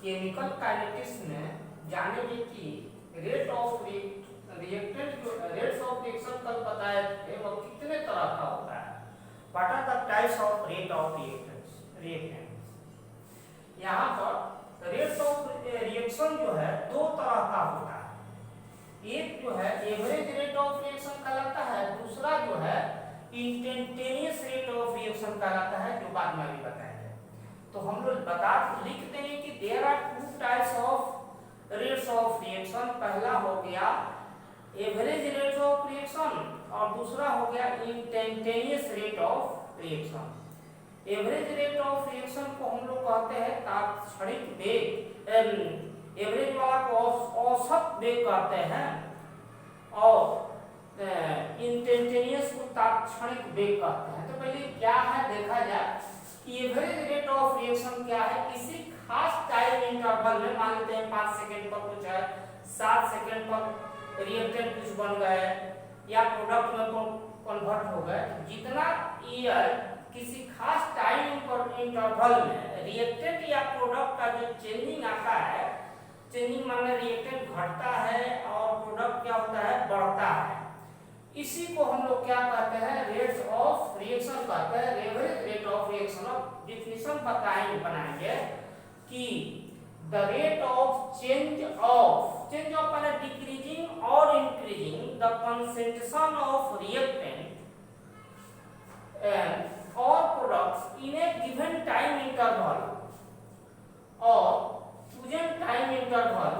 Chemical kinetics में जानेंगे कि रेट ऑफ रिएक्टेंट जो रेट्स ऑफ रिएक्शन कल बताए थे वो कितने तरह का होता है। What are the types of rate of reactants. यहाँ पर रेट्स ऑफ रिएक्शन जो है दो तरह का होता है। एक जो है एवरेज रेट ऑफ रिएक्शन कहलाता है, दूसरा जो है इंस्टेंटेनियस रेट ऑफ रिएक्शन कहलाता है, जो बाद में भी बताएंगे। तो हम लोग लिख देंगे कि there are two types of rates of reaction. पहला हो गया एवरेज रेट ऑफ रिएक्शन और दूसरा हो गया instantaneous rate of reaction. Average rate of reaction को हम लोग कहते हैं तात्क्षणिक वेग, एवरेज वाला को औसत वेग कहते हैं, और इंस्टेंटेनियस को तात्क्षणिक वेग कहते हैं। तो पहले क्या है देखा जाए कि एवरेज रेट ऑफ रिएक्शन क्या है। किसी खास टाइम इंटरवल में, मान लेते हैं 5 सेकंड पर कुछ है, 7 सेकंड पर रिएक्टेंट कुछ बन गए या प्रोडक्ट में कन्वर्ट हो गए, जितना किसी खास टाइम इंटरवल में रिएक्टेंट या प्रोडक्ट का जो चेंजिंग आता है, चेंजिंग माने रिएक्टेंट घटता है और प्रोडक्ट क्या होता है, बढ़ता है, इसी को हम लोग क्या कहते हैं, रेट्स ऑफ रिएक्शन कहते हैं। Average rate of reaction of definition बनाएंगे कि the rate of change of माने डिक्रीजिंग और increasing the concentration of reactant और products in a given time interval और chosen time interval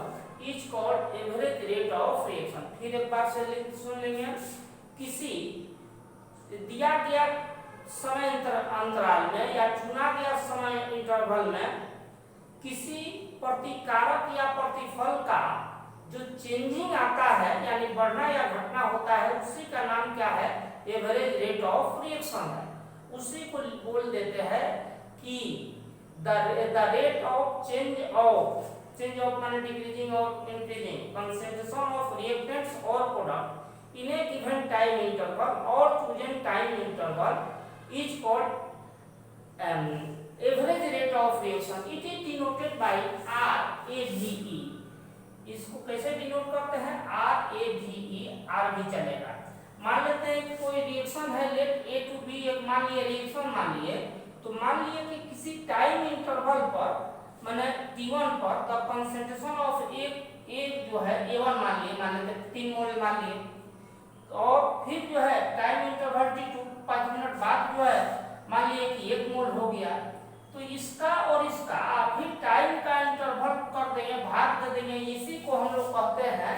is called average rate of reaction. फिर एक बार से सुन लेंगे, किसी दिया गया समय अंतराल में या चुना गया समय इंटरवल में किसी प्रतिकारक या प्रतिफल का जो चेंजिंग आता है, यानी बढ़ना या घटना होता है, उसी का नाम क्या है, एवरेज रेट ऑफ रिएक्शन है। उसी को बोल देते हैं कि the rate of change of माने डिक्रीजिंग और इंक्रीजिंग कंसंट्रेशन ऑफ रिएक्टेंट्स और product in a given time interval और chosen time interval is called average rate of reaction. It is denoted by RAVE। इसको कैसे डिनोट करते हैं, RAVE, are भी चलेगा। मान लेते हैं कि कोई रिएक्शन है, लेट A to B, एक मान लिए रिएक्शन मान लिए, तो मान लिए कि किसी टाइम इंटरवल पर माने T1 पर द कंसंट्रेशन ऑफ एक जो है A1 मान लिए, मान लेते 3 मोल मान लिए, और फिर जो है टाइम इंटरवल T2 5 मिनट बाद जो है मान लिए कि 1 मोल हो गया, तो इसका और इसका फिर टाइम का इंटरवल कर देंगे, भाग दे देंगे, इसी को हम लोग कहते हैं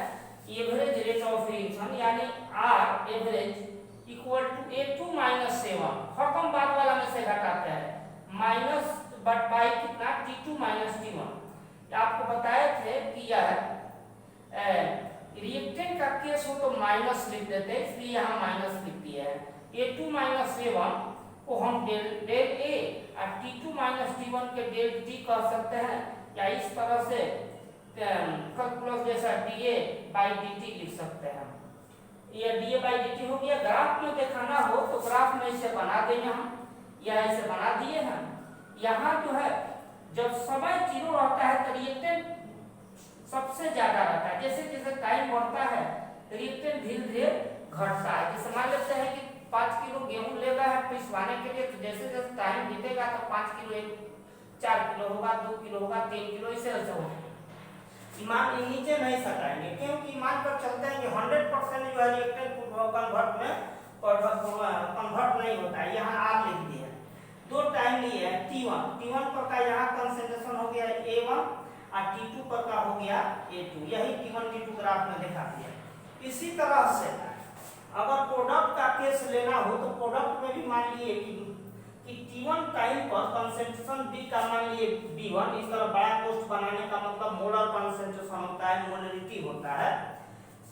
एवरेज रेट ऑफ रिएक्शन, यानी R average equal to A2 minus A1। खत्म बाद वाला में से घटाते हैं माइनस बट बाई कितना, T2 माइनस T1। आपको बताए थे कि यह रिएक्टेंट का केस हो तो माइनस लिख देते हैं, इसलिए यहाँ माइनस लिख दिया है। A2 माइनस A1 को हम डेल A और T2 माइनस T1 के डेल T कह सकते हैं, या इस तरह से कैलकुलस जैसा dA बाई dt लिख सकते हैं। ये dA बाई dt हो गया। ग्राफ में दिखाना हो तो ग्राफ में इसे बना देंगे हम, या इसे बना दिए हम। यहाँ जो है जब समय 0 रहता है तो रिएक्टेंट सबसे ज्यादा रहता है, जैसे जैसे टाइम बढ़ता है रिएक्टेंट धीरे धीरे घटता है। जैसे मान लेते हैं कि 5 किलो गेहूं लेगा है पिसवाने के लिए, तो जैसे जैसे टाइम बीतेगा तो 5 किलो 4 किलो होगा, 2 किलो होगा, 3 किलो, इसे ऐसे होगा। ईमान नीचे नहीं सटाएंगे, क्योंकि ईमान पर चलते हैं कि 100% जो है रिएक्टेंट कन्वर्ट नहीं होता है। यहाँ आर लिख दिया, दो टाइम लिए है, T1 पर का यहाँ कंसंट्रेशन हो गया A1 और T2 पर का हो गया A2, यही T1 T2 ग्राफ में दिखा दिया। इसी तरह से अगर प्रोडक्ट का केस लेना हो तो प्रोडक्ट में भी मान लिए कि T1 टाइम पर कंसंट्रेशन B का मान लिए B1, इस तरह बड़ा पोस्ट बनाने का मतलब मोलर कंसंट्रेशन होता है, मोलरिटी होता है।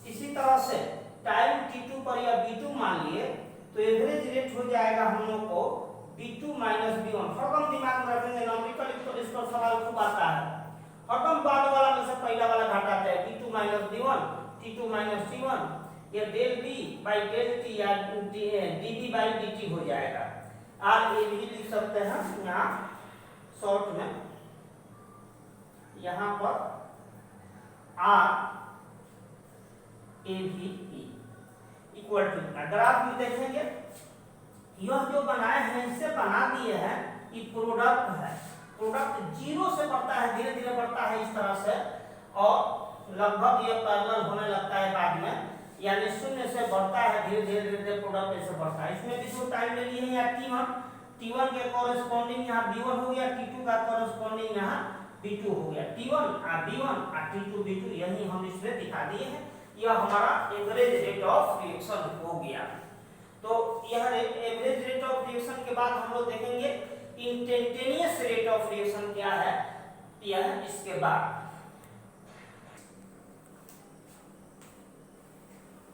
इसी तरह से टाइम T2 पर या B2 मान लिए तो एवरेज रेट हो जाएगा हम लोग को B2 माइनस B1। हरदम दिमाग में रखेंगे, नॉमेरिकल इस पर सवाल खूब आता है। हरदम बाद वाला में से पहला वाला घटाते हैं, B2 minus B1, T2 minus T1, ये del B by del T या dB बाई dt हो जाएगा। RAV लिख सकते हैं यहाँ शॉर्ट में। यहाँ पर आर ए भी ई इक्वल टू ग्राफ में देखेंगे, यह जो बनाए हैं इससे बना दिए हैं, ये प्रोडक्ट है, प्रोडक्ट जीरो से बढ़ता है, धीरे धीरे बढ़ता है इस तरह से, और लगभग ये पैरेलल होने लगता है बाद में, यानी शून्य से बढ़ता है धीरे धीरे धीरे प्रोडक्ट ऐसे बढ़ता है। इसमें भी जो टाइम ले लिए हैं T1 के कॉरेस्पॉन्डिंग यहाँ B1 हो गया, T2 का कॉरेस्पॉन्डिंग यहाँ B2 हो गया, T1 B1 और T2 B2 यही हम इसमें दिखा दिए हैं। यह हमारा एवरेज रेट ऑफ रिएक्शन हो गया। तो यह एवरेज रेट ऑफ रिएक्शन के बाद हम लोग देखेंगे इंस्टेंटेनियस रेट ऑफ रिएक्शन क्या है, यह इसके बाद।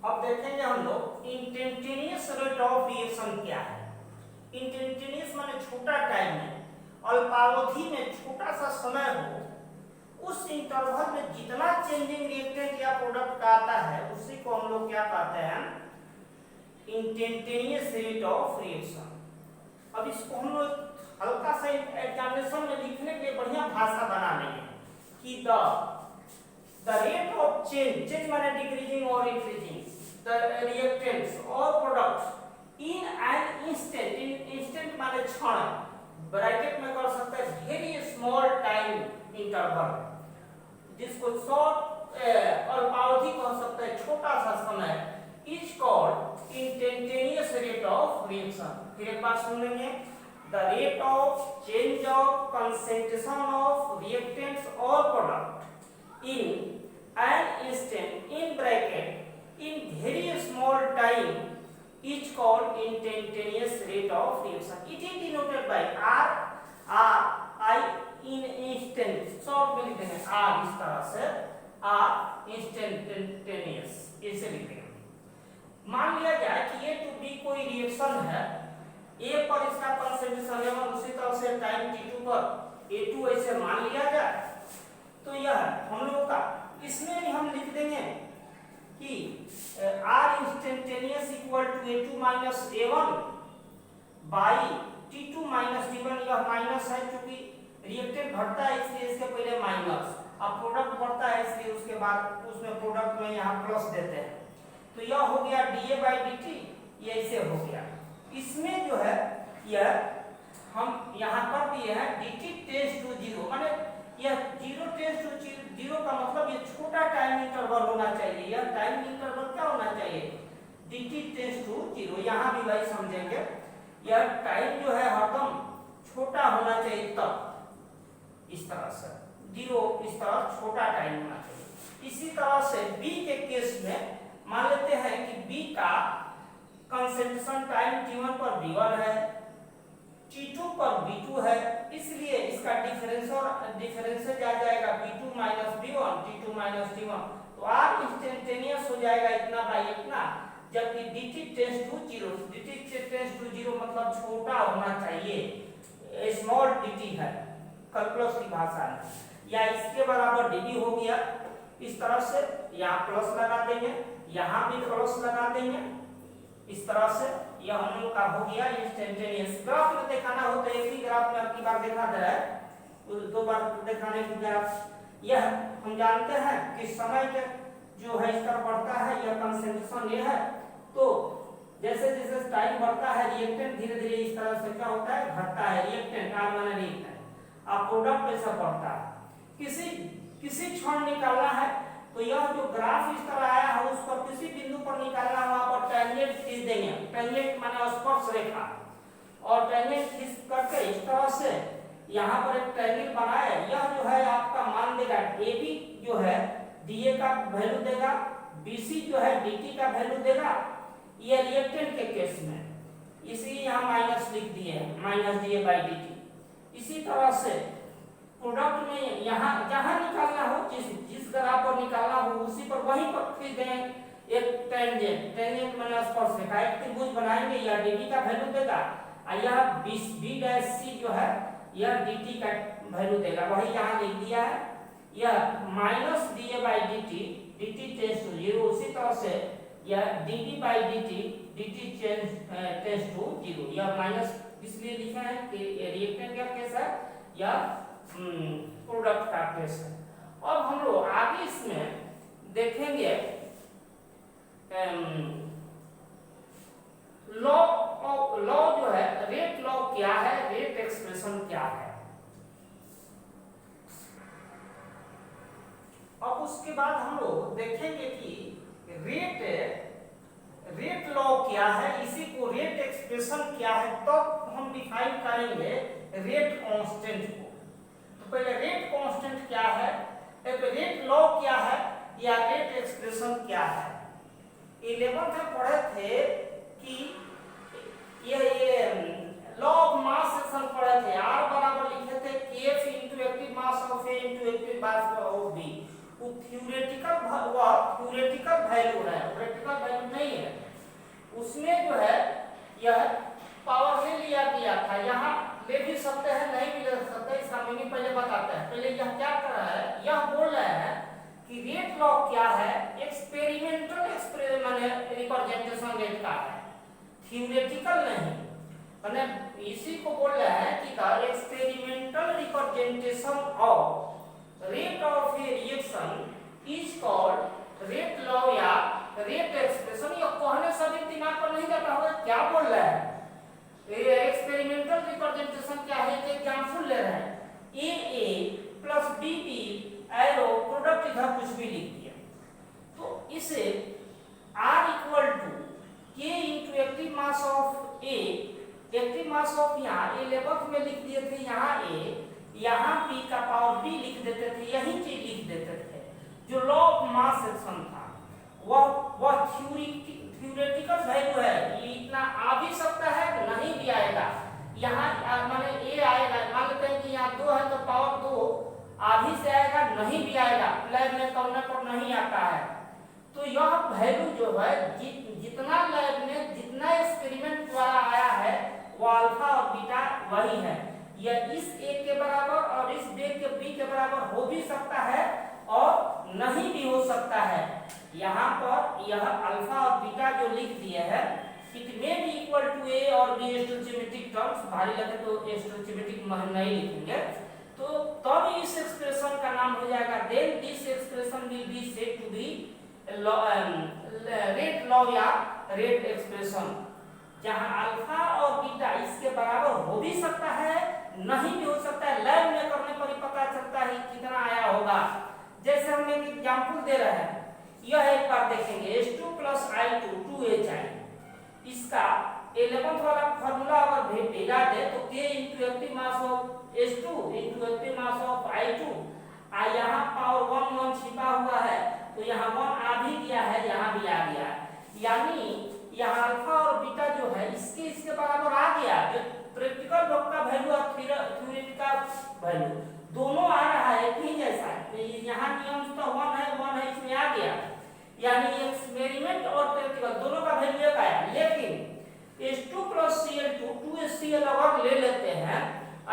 अब देखेंगे हम लोग इंस्टेंटेनियस रेट ऑफ रिएक्शन क्या है। इंस्टेंटेनियस माने छोटा टाइम में, अल्पावधि में छोटा सा समय हो, उस इंटरवल में जितना चेंजिंग रिएक्टेंट या प्रोडक्ट का आता है उसी को हम लोग क्या कहते हैं, इंस्टेंटेनियस रेट ऑफ रिएक्शन। अब इसको हम लोग हल्का सा एग्जामिनेशन में लिखने के लिए बढ़िया भाषा बना लेंगे कि द रेट ऑफ चेंज माने डिक्रीजिंग और इंक्रीजिंग द रिएक्टेंट्स और प्रोडक्ट्स इन एन इंस्टेंट माने क्षण, ब्रैकेट में कर सकते हैं वेरी स्मॉल टाइम इंटरवल, जिसको शॉर्ट अल्पावधि कह सकते हैं, छोटा सा समय, is called instantaneous rate of reaction. फिर एक बार सुन लेंगे, the rate of change of concentration of reactants और product in an instant in bracket in very small time is called instantaneous rate of reaction. It is denoted by R in instant, short में लिखते हैं R इस तरह से, R instantaneous ऐसे लिखते हैं। मान लिया जाए कि A to B कोई रिएक्शन है, A पर इसका कंसंट्रेशन लेवल उसी तरह से टाइम T2 पर A2 ऐसे मान लिया जाए, तो यह हम लोग का इसमें भी हम लिख देंगे कि R instantaneous equal to A2 minus A1 by T2 minus T1। यह माइनस है क्योंकि रिएक्टेंट घटता है इसलिए इसके पहले माइनस, अब प्रोडक्ट बढ़ता है इसलिए उसके बाद उसमें प्रोडक्ट में यहाँ प्लस देते हैं, तो यह हो गया dA by dt, ये ऐसे हो गया। इसमें जो है यह हम यहाँ पर दिए हैं dt टेंड्स टू 0, माने यह 0 टेंड्स टू 0 का मतलब ये छोटा टाइम इंटरवल होना चाहिए, यह टाइम इंटरवल क्या होना चाहिए, dt टेंड्स टू 0। यहाँ भी भाई समझेंगे, यह टाइम जो है हरदम छोटा होना चाहिए, तब इस तरह से 0 इस तरह छोटा टाइम होना चाहिए। इसी तरह से B के केस में मान लेते हैं कि B का कंसंट्रेशन टाइम T1 पर B1 है, T2 पर B2 है, इसलिए इसका डिफरेंस और डिफरेंसेज आ जाएगा B2 minus B1, T2 minus T1, तो R इंस्टेंटेनियस हो जाएगा इतना बाई इतना, जबकि dt tends to 0, dt tends to 0 मतलब छोटा होना चाहिए, स्मॉल dt है कैलकुलस की भाषा में, या इसके बराबर dB हो गया। इस तरह से यहाँ प्लस लगा देंगे, यहाँ भी प्लस लगा देंगे, इस तरह से यह हम लोग का हो गया इंस्टेंटेनियस। ग्राफ में दिखाना हो तो एक ही ग्राफ में आपकी बार दिखा दे रहा है, दो बार दिखाने की ग्राफ। यह हम जानते हैं कि समय के जो है इस तरह बढ़ता है, यह कंसंट्रेशन ये है, तो जैसे जैसे टाइम बढ़ता है रिएक्टेंट धीरे धीरे इस तरह से क्या होता है, घटता है, रिएक्टेंट R माने रिएक्टेंट, अब प्रोडक्ट ऐसा बढ़ता है। किसी क्षण निकालना है तो यह जो ग्राफ इस तरह आया है उस पर किसी बिंदु पर निकालना, वहां पर टेंजेंट खींच देंगे, टेंजेंट माने स्पर्श रेखा, और टेंजेंट खींच करके इस तरह से यहाँ पर एक ट्रायंगल बनाए, यह जो है आपका मान देगा AB जो है DA का वैल्यू देगा, BC जो है DT का वैल्यू देगा, ये रिएक्टेंट के केस में, इसलिए यहाँ माइनस लिख दिए माइनस DA by DT। इसी तरह से प्रोडक्ट में यहाँ जहाँ निकालना हो, जिस ग्राफ पर निकालना हो उसी पर वहीं पर खींच दें एक टेंजेंट माने स्पर्श रेखा, एक त्रिभुज बनाएंगे, यह DD का वैल्यू देगा, और यह B' जो है यह DT का वैल्यू देगा, वही यहाँ लिख दिया है, यह minus DA by DT, DT tends to 0, उसी तरह से यह DB by DT, DT tends to 0। यह माइनस इसलिए लिखा है कि रिएक्टेंट का केस है, यह प्रोडक्ट का केस है। अब हम लोग आगे इसमें देखेंगे लॉ जो है, रेट लॉ क्या है, रेट एक्सप्रेशन क्या है। अब उसके बाद हम लोग देखेंगे कि रेट लॉ क्या है, इसी को रेट एक्सप्रेशन क्या है, तब तो हम डिफाइन करेंगे रेट कांस्टेंट को। तो पहले रेट कांस्टेंट क्या है, रेट लॉ क्या है, या रेट एक्सप्रेशन क्या है। 11th में पढ़े थे कि ये लॉ ऑफ मास सेक्शन पढ़े थे, R बराबर लिखे थे kf into active mass of A into active mass of B। वो थ्योरेटिकल वैल्यू है, प्रैक्टिकल वैल्यू नहीं है। उसमें जो है यह पावर ले लिया गया था, यहाँ ले भी सकते हैं नहीं भी ले सकते, इसका मीनिंग पहले बताते हैं। पहले यह क्या कर रहा है, यह बोल रहा है कि रेट लॉ क्या है, एक्सपेरिमेंटल रिप्रेजेंटेशन रेट का है, थ्योरेटिकल नहीं। मैंने इसी को बोल रहा है कि the experimental representation of rate of A reaction is called rate law या रेट एक्सप्रेशन। ये कहने से भी दिमाग पर नहीं जाता होगा क्या बोल रहा है। एक्सपेरिमेंटल रिप्रेजेंटेशन क्या है, एक एग्जांपल ले रहे हैं, A plus B arrow product इधर कुछ भी लिख दिया, तो इसे R equal to K into active mass of A, active mass of यहाँ 11th में लिख दिए थे, यहाँ A, यहाँ B का पावर B लिख देते थे, यही चीज लिख देते थे। जो लॉ ऑफ मास सेक्शन था वह थ्योरेटिकल वैल्यू है, ये इतना आ भी सकता है नहीं भी आएगा। यहाँ माने A आएगा, मान लेते हैं कि यहाँ 2 है तो पावर 2 आधी से आएगा नहीं भी आएगा, लैब में करने पर नहीं आता है। तो यह वैल्यू जो है जितना लैब में जितना एक्सपेरिमेंट द्वारा आया है वो अल्फा और बीटा वही है। यह इस A के बराबर और इस B के बराबर हो भी सकता है और नहीं भी हो सकता है। यहाँ पर यह अल्फा और बीटा जो लिख दिए हैं, it may be equal to A और B स्टोइचियोमेट्रिक टर्म्स, भारी लगे तो स्टोइचियोमेट्रिक नहीं लिखेंगे, तो तब इस एक्सप्रेशन का नाम हो जाएगा, then this expression will be said to be rate law या रेट एक्सप्रेशन, जहां अल्फा और बीटा इसके बराबर हो भी सकता है नहीं भी हो सकता है, लैब में करने पर ही पता चलता है कितना आया होगा। जैसे हम एक एग्जांपल दे रहे हैं, यह एक बार देखेंगे H2 + I2 2HI, इसका 11th वाला फार्मूला अगर भेजा दे तो K into active mass of H2 into active mass of I2, यहाँ पावर 1 छिपा हुआ है तो यहाँ 1 आ भी गया है, यहाँ भी आ गया, यानी यहाँ अल्फा और बीटा जो है इसके बराबर आ गया। जो प्रैक्टिकल लॉ का वैल्यू और थ्योरेटिकल वैल्यू दोनों आ रहा है एक ही जैसा, यहाँ नियम तो 1 है इसमें आ गया, यानी एक्सपेरिमेंट और प्रैक्टिकल दोनों का वैल्यू एक आया। लेकिन H2 + Cl2 2HCl अगर ले लेते हैं,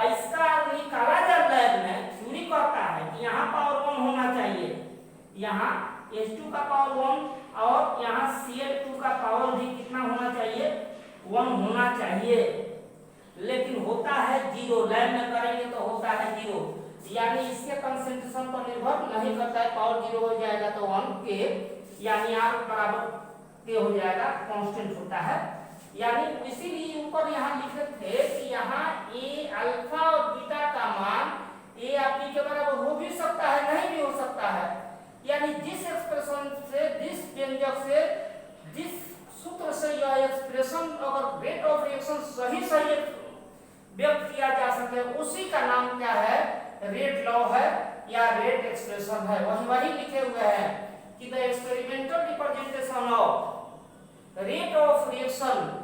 इसका निकाला जाता है में थ्योरी कहता है कि यहाँ पावर 1 होना चाहिए, यहाँ H2 का पावर 1 और यहाँ Cl2 का पावर भी कितना होना चाहिए, 1 होना चाहिए, लेकिन होता है 0। लैब में करेंगे तो होता है 0, यानी इसके कंसंट्रेशन पर निर्भर नहीं करता है, पावर 0 हो जाएगा तो 1 के, यानी R बराबर के हो जाएगा, कांस्टेंट होता है। यानी इसीलिए ऊपर यहाँ लिखे थे कि यहाँ A अल्फा और बीटा का मान A या B के बराबर हो भी सकता है नहीं भी हो सकता है, यानी जिस एक्सप्रेशन से जिस व्यंजक से जिस सूत्र से यह एक्सप्रेशन अगर रेट ऑफ रिएक्शन सही व्यक्त किया जा सके उसी का नाम क्या है, रेट लॉ है या रेट एक्सप्रेशन है। वही लिखे हुए हैं कि the experimental representation of rate of reaction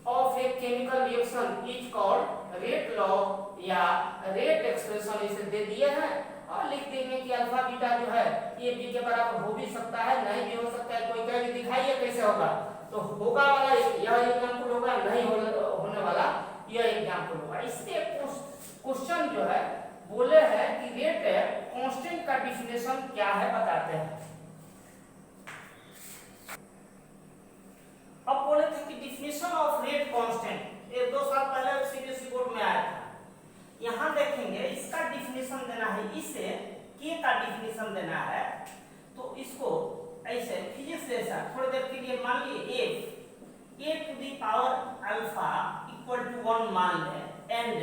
of a chemical reaction is called rate law या रेट एक्सप्रेशन, इसे दे दिए हैं और लिख देंगे कि अल्फा बीटा जो है ये बी के बराबर हो भी सकता है नहीं भी हो सकता है। कोई कहेगा दिखाइए कैसे होगा, तो होगा वाला यह एग्जांपल होगा, नहीं होने वाला यह एग्जांपल होगा। इसके क्वेश्चन जो है बोले हैं कि रेट कांस्टेंट का डेफिनेशन क्या है बताते हैं। अब बोले थे कि डेफिनेशन ऑफ रेट कांस्टेंट, ये 2 साल पहले सीबीएसई बोर्ड में आया था। यहाँ देखेंगे इसका डेफिनेशन देना है देना है, तो इसको ऐसे फिजिक्स जैसा थोड़ी देर के लिए मान लिए a to the power alpha equal to 1 मान लें and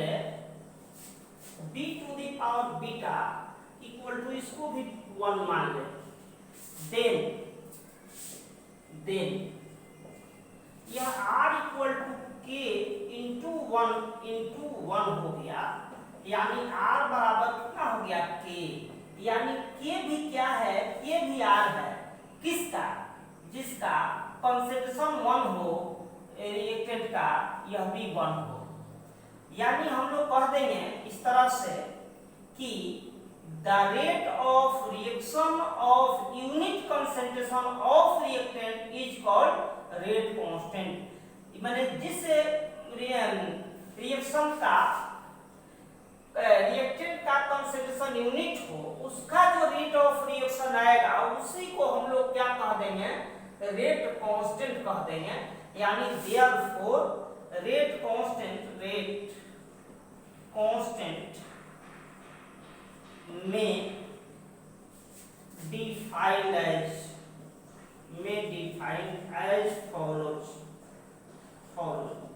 b to the power beta equal to इसको भी 1 मान लें, then यह r equal to k into 1 हो गया, यानी r बराबर कितना हो गया k, यानी k भी क्या है, k भी r है, किसका, जिसका कंसंट्रेशन 1 हो रिएक्टेंट का, यह भी 1 हो। यानी हम लोग कह देंगे इस तरह से कि the rate of reaction of unit concentration of reactant is called rate constant. माने जिस रिएक्शन का रिएक्टेंट का कंसंट्रेशन यूनिट हो, उसका जो रेट ऑफ रिएक्शन आएगा उसी को हम लोग क्या कह देंगे, रेट कांस्टेंट कह देंगे। यानी देयरफॉर रेट कांस्टेंट में डिफाइंड एज फॉलोज।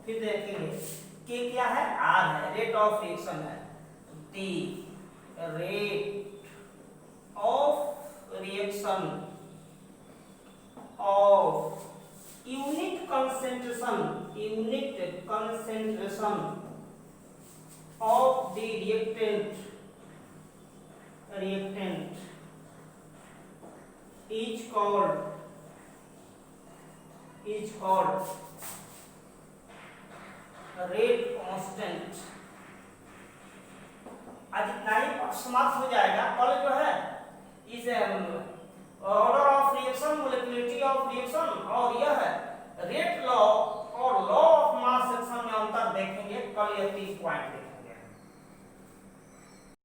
फिर देखेंगे के क्या है, आर है, रेट ऑफ रिएक्शन है, the rate of reaction of unit concentration of the reactant is called rate constant। आज इतना ही समाप्त हो जाएगा। कल जो है इस order of reaction, molecularity of reaction और यह है रेट लॉ और लॉ ऑफ मास सेक्शन में अंतर देखेंगे। कल यह 30 पॉइंट